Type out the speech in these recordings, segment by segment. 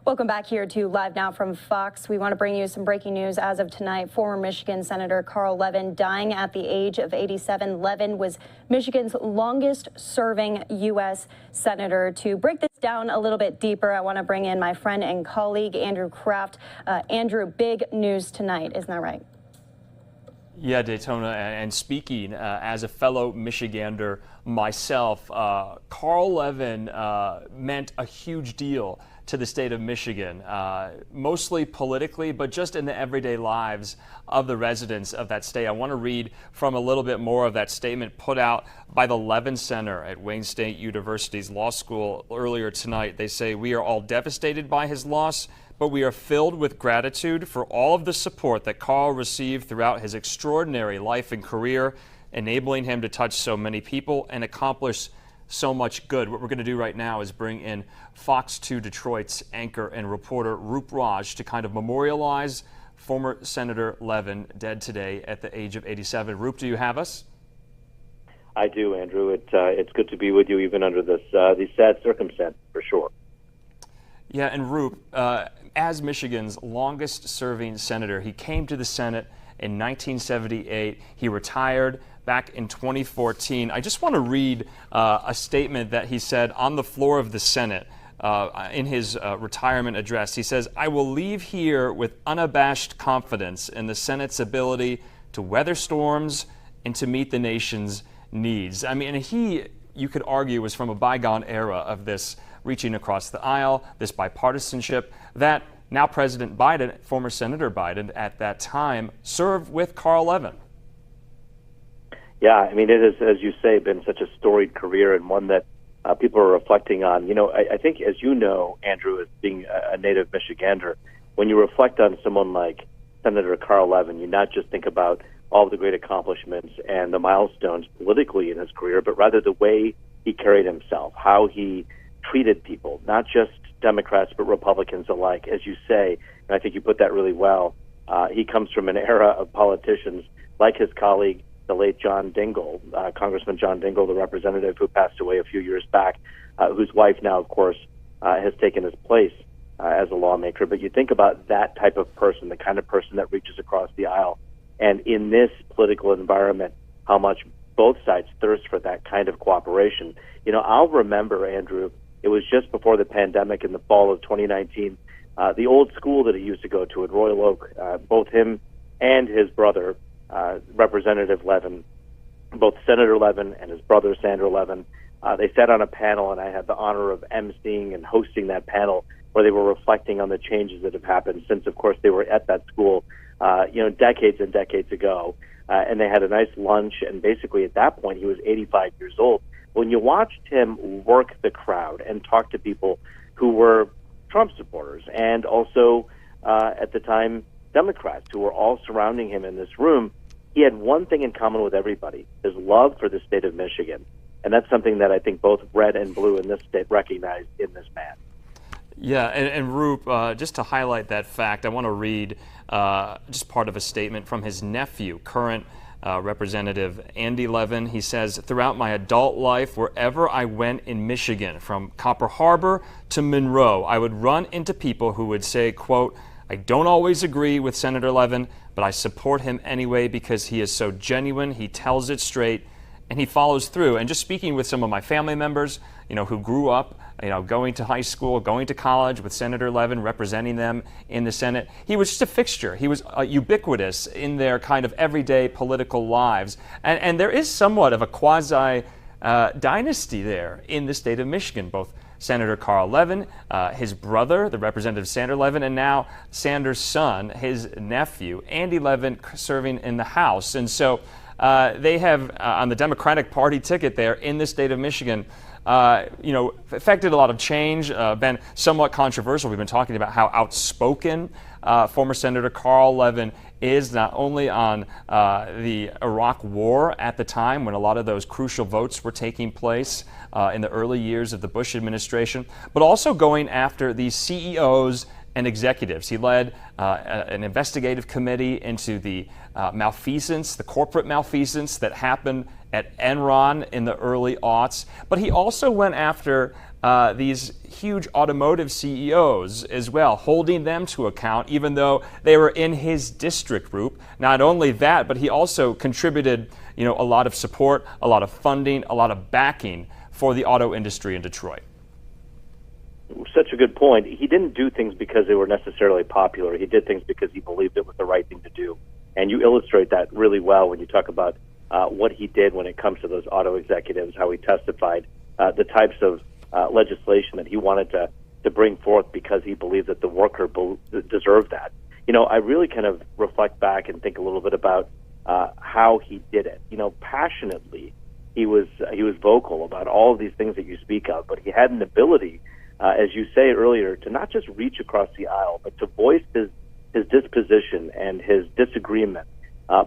Welcome back here to Live Now from Fox. We want to bring you some breaking news as of tonight. Former Michigan Senator Carl Levin dying at the age of 87. Levin was Michigan's longest serving U.S. senator. To break this down a little bit deeper, I want to bring in my friend and colleague, Andrew Kraft. Andrew, big news tonight, isn't that right? Yeah, Daytona, and speaking as a fellow Michigander myself, Carl Levin meant a huge deal to the state of Michigan, mostly politically, but just in the everyday lives of the residents of that state. I want to read from a little bit more of that statement put out by the Levin Center at Wayne State University's law school earlier tonight. They say, "We are all devastated by his loss, but we are filled with gratitude for all of the support that Carl received throughout his extraordinary life and career, enabling him to touch so many people and accomplish so much good." What we're going to do right now is bring in Fox 2 Detroit's anchor and reporter Roop to kind of memorialize former Senator Levin, dead today at the age of 87. Roop, do you have us? I do, Andrew. It's good to be with you even under these sad circumstances, for sure. Yeah, and Roop, as Michigan's longest-serving senator, he came to the Senate in 1978. He retired back in 2014. I just want to read a statement that he said on the floor of the Senate in his retirement address. He says, "I will leave here with unabashed confidence in the Senate's ability to weather storms and to meet the nation's needs." I mean, you could argue, was from a bygone era of this reaching across the aisle, this bipartisanship that now President Biden, former Senator Biden at that time, served with Carl Levin. Yeah, I mean, it has, as you say, been such a storied career and one that people are reflecting on. You know, I think, as you know, Andrew, as being a native Michigander, when you reflect on someone like Senator Carl Levin, you not just think about all of the great accomplishments and the milestones politically in his career, but rather the way he carried himself, how he treated people, not just Democrats but Republicans alike, as you say, and I think you put that really well. He comes from an era of politicians like his colleague, the late John Dingell, Congressman John Dingell, the representative who passed away a few years back, whose wife now, of course, has taken his place as a lawmaker. But you think about that type of person, the kind of person that reaches across the aisle, and in this political environment, how much both sides thirst for that kind of cooperation. You know, I'll remember, Andrew, it was just before the pandemic in the fall of 2019, the old school that he used to go to at Royal Oak, both him and his brother, Representative Levin, both Senator Levin and his brother, Sandra Levin, they sat on a panel, and I had the honor of emceeing and hosting that panel where they were reflecting on the changes that have happened since, of course, they were at that school, decades and decades ago. And they had a nice lunch, and basically at that point, he was 85 years old. When you watched him work the crowd and talk to people who were Trump supporters and also, at the time, Democrats who were all surrounding him in this room, he had one thing in common with everybody, his love for the state of Michigan. And that's something that I think both red and blue in this state recognize in this man. Yeah, and Roop, just to highlight that fact, I want to read just part of a statement from his nephew, current Representative Andy Levin. He says, "Throughout my adult life, wherever I went in Michigan, from Copper Harbor to Monroe, I would run into people who would say, quote, 'I don't always agree with Senator Levin, but I support him anyway because he is so genuine, he tells it straight, and he follows through.'" And just speaking with some of my family members, who grew up, going to high school, going to college with Senator Levin, representing them in the Senate, he was just a fixture. He was ubiquitous in their kind of everyday political lives. And there is somewhat of a quasi-dynasty there in the state of Michigan, both Senator Carl Levin, his brother, the Representative Sandra Levin, and now Sanders' son, his nephew, Andy Levin, serving in the House. And so they have, on the Democratic Party ticket there in the state of Michigan, affected a lot of change, been somewhat controversial. We've been talking about how outspoken former Senator Carl Levin is, not only on the Iraq War at the time when a lot of those crucial votes were taking place in the early years of the Bush administration, but also going after these CEOs and executives. He led an investigative committee into the malfeasance, the corporate malfeasance that happened at Enron in the early aughts. But he also went after these huge automotive CEOs as well, holding them to account, even though they were in his district, Roop. Not only that, but he also contributed, a lot of support, a lot of funding, a lot of backing for the auto industry in Detroit. Such a good point. He didn't do things because they were necessarily popular. He did things because he believed it was the right thing to do. And you illustrate that really well when you talk about what he did when it comes to those auto executives, how he testified, the types of legislation that he wanted to bring forth because he believed that the worker deserved that. I really kind of reflect back and think a little bit about how he did it. Passionately, he was vocal about all of these things that you speak of, but he had an ability, as you say earlier, to not just reach across the aisle, but to voice his disposition and his disagreement,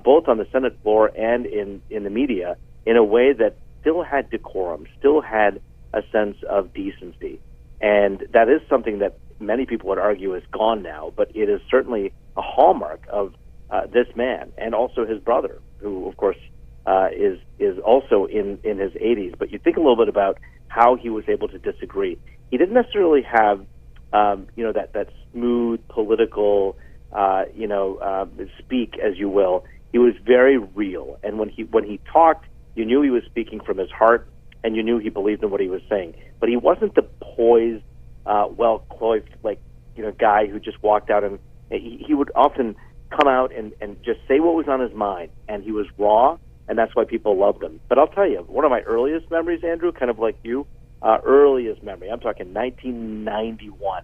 both on the Senate floor and in the media, in a way that still had decorum, still had a sense of decency. And that is something that many people would argue is gone now, but it is certainly a hallmark of this man, and also his brother, who, of course, is also in his 80s. But you think a little bit about how he was able to disagree. He didn't necessarily have, that smooth political, speak, as you will. He was very real, and when he talked, you knew he was speaking from his heart, and you knew he believed in what he was saying. But he wasn't the poised, well-clothed, guy who just walked out, and he would often come out and just say what was on his mind, and he was raw, and that's why people loved him. But I'll tell you, one of my earliest memories, Andrew, kind of like you, earliest memory, I'm talking 1991.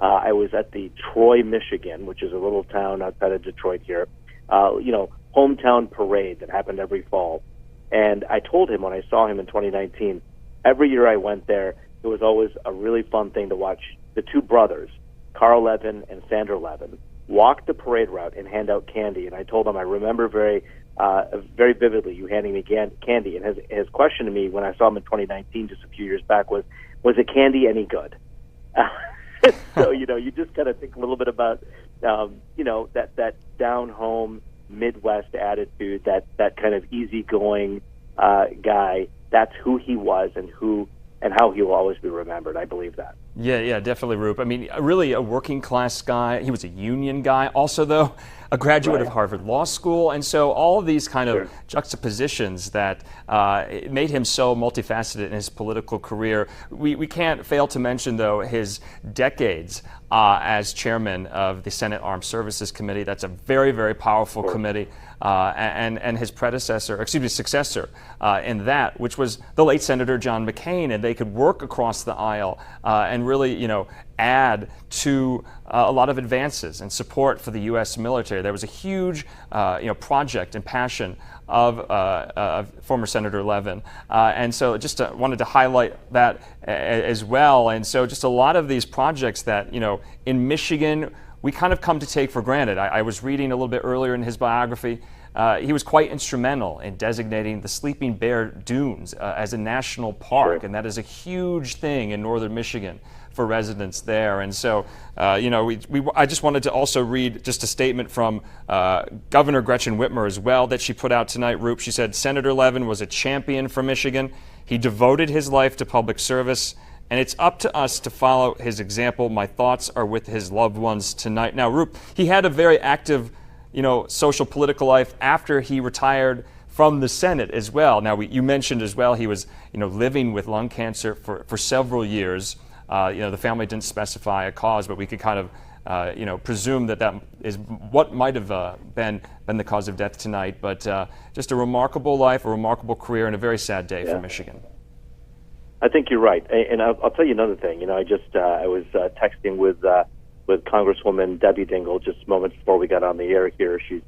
I was at the Troy, Michigan, which is a little town outside of Detroit here, hometown parade that happened every fall. And I told him when I saw him in 2019, every year I went there, it was always a really fun thing to watch the two brothers, Carl Levin and Sandra Levin, walk the parade route and hand out candy. And I told him I remember very vividly you handing me candy. And his question to me when I saw him in 2019, just a few years back, was the candy any good? So, you just kind of think a little bit about, that down-home Midwest attitude, that kind of easygoing guy. That's who he was and how he will always be remembered. I believe that. Yeah, definitely, Roop. I mean, really a working-class guy. He was a union guy. Also, though, a graduate of Harvard Law School. And so all of these kind of juxtapositions that made him so multifaceted in his political career. We can't fail to mention, though, his decades as chairman of the Senate Armed Services Committee. That's a very, very powerful committee. And his successor in that, which was the late Senator John McCain, and they could work across the aisle and really, add to a lot of advances and support for the U.S. military. There was a huge, project and passion of former Senator Levin, and so just wanted to highlight that as well. And so just a lot of these projects that, in Michigan, we kind of come to take for granted. I was reading a little bit earlier in his biography. He was quite instrumental in designating the Sleeping Bear Dunes as a national park, and that is a huge thing in northern Michigan for residents there. And so, I just wanted to also read just a statement from Governor Gretchen Whitmer as well that she put out tonight, Roop. She said, Senator Levin was a champion for Michigan. He devoted his life to public service, and it's up to us to follow his example. My thoughts are with his loved ones tonight. Now, Roop, he had a very active, social political life after he retired from the Senate as well. Now, you mentioned as well he was, living with lung cancer for several years. The family didn't specify a cause, but we could kind of, presume that is what might have been the cause of death tonight. But just a remarkable life, a remarkable career, and a very sad day for Michigan. I think you're right, and I'll tell you another thing. I was texting with Congresswoman Debbie Dingell just moments before we got on the air here. She's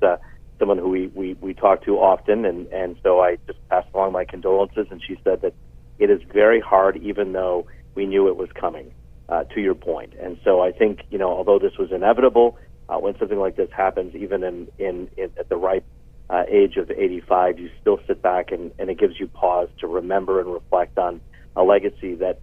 someone who we talk to often, and so I just passed along my condolences, and she said that it is very hard, even though we knew it was coming, to your point. And so I think, although this was inevitable, when something like this happens, even in at the ripe age of 85, you still sit back and it gives you pause to remember and reflect on a legacy that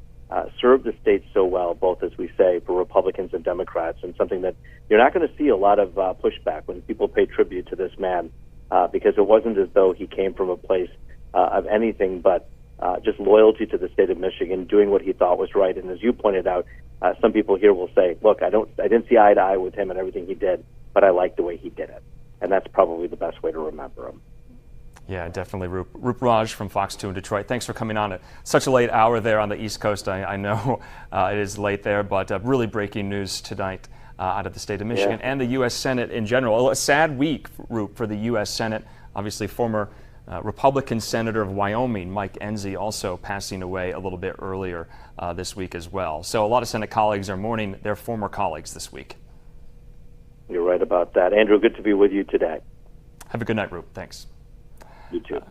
served the state so well, both, as we say, for Republicans and Democrats, and something that you're not going to see a lot of pushback when people pay tribute to this man, because it wasn't as though he came from a place of anything but just loyalty to the state of Michigan, doing what he thought was right. And as you pointed out, some people here will say, look, I didn't see eye to eye with him and everything he did, but I like the way he did it. And that's probably the best way to remember him. Yeah, definitely, Roop. Roop Raj from Fox 2 in Detroit. Thanks for coming on at such a late hour there on the East Coast. I know it is late there, but really breaking news tonight out of the state of Michigan and the U.S. Senate in general. A sad week, Roop, for the U.S. Senate. Obviously, former Republican Senator of Wyoming, Mike Enzi, also passing away a little bit earlier this week as well. So a lot of Senate colleagues are mourning their former colleagues this week. You're right about that. Andrew, good to be with you today. Have a good night, Roop. Thanks. You too.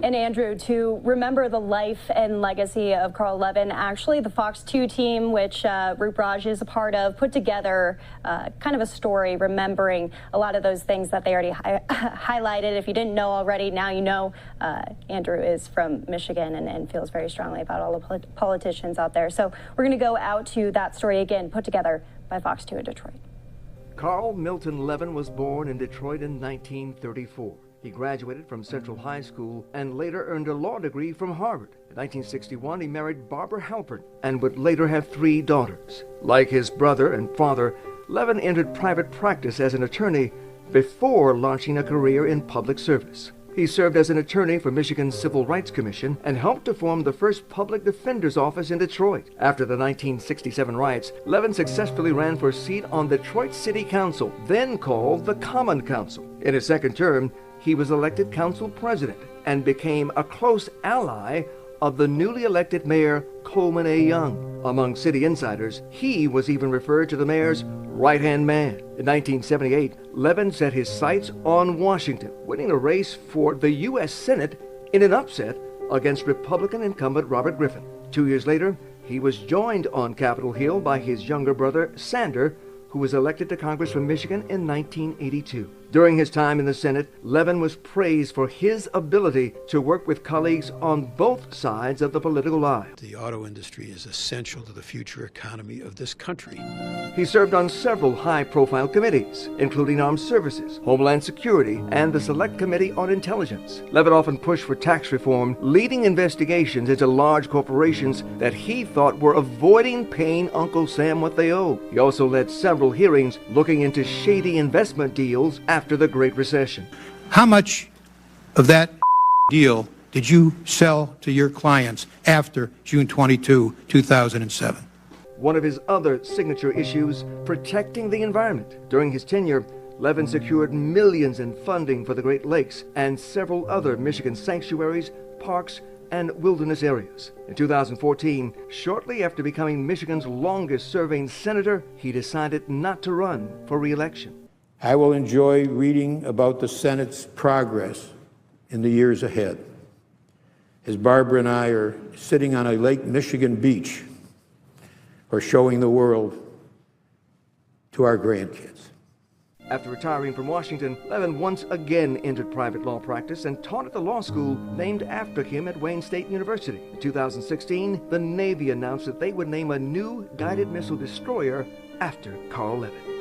And Andrew, to remember the life and legacy of Carl Levin, actually the Fox 2 team, which Roop Raj is a part of, put together kind of a story remembering a lot of those things that they already highlighted. If you didn't know already, now you know. Andrew is from Michigan and feels very strongly about all the politicians out there. So we're going to go out to that story again, put together by Fox 2 in Detroit. Carl Milton Levin was born in Detroit in 1934. He graduated from Central High School and later earned a law degree from Harvard. In 1961, he married Barbara Halpern and would later have 3 daughters. Like his brother and father, Levin entered private practice as an attorney before launching a career in public service. He served as an attorney for Michigan's Civil Rights Commission and helped to form the first public defender's office in Detroit. After the 1967 riots, Levin successfully ran for a seat on Detroit City Council, then called the Common Council. In his second term, he was elected council president and became a close ally of the newly elected mayor, Coleman A. Young. Among city insiders, he was even referred to the mayor's right-hand man. In 1978, Levin set his sights on Washington, winning a race for the U.S. Senate in an upset against Republican incumbent Robert Griffin. 2 years later, he was joined on Capitol Hill by his younger brother, Sander, who was elected to Congress from Michigan in 1982. During his time in the Senate, Levin was praised for his ability to work with colleagues on both sides of the political aisle. The auto industry is essential to the future economy of this country. He served on several high-profile committees, including Armed Services, Homeland Security, and the Select Committee on Intelligence. Levin often pushed for tax reform, leading investigations into large corporations that he thought were avoiding paying Uncle Sam what they owe. He also led several hearings looking into shady investment deals after the Great Recession. How much of that deal did you sell to your clients after June 22, 2007? One of his other signature issues, protecting the environment. During his tenure, Levin secured millions in funding for the Great Lakes and several other Michigan sanctuaries, parks, and wilderness areas. In 2014, shortly after becoming Michigan's longest-serving senator, he decided not to run for re-election. I will enjoy reading about the Senate's progress in the years ahead, as Barbara and I are sitting on a Lake Michigan beach or showing the world to our grandkids. After retiring from Washington, Levin once again entered private law practice and taught at the law school named after him at Wayne State University. In 2016, the Navy announced that they would name a new guided missile destroyer after Carl Levin.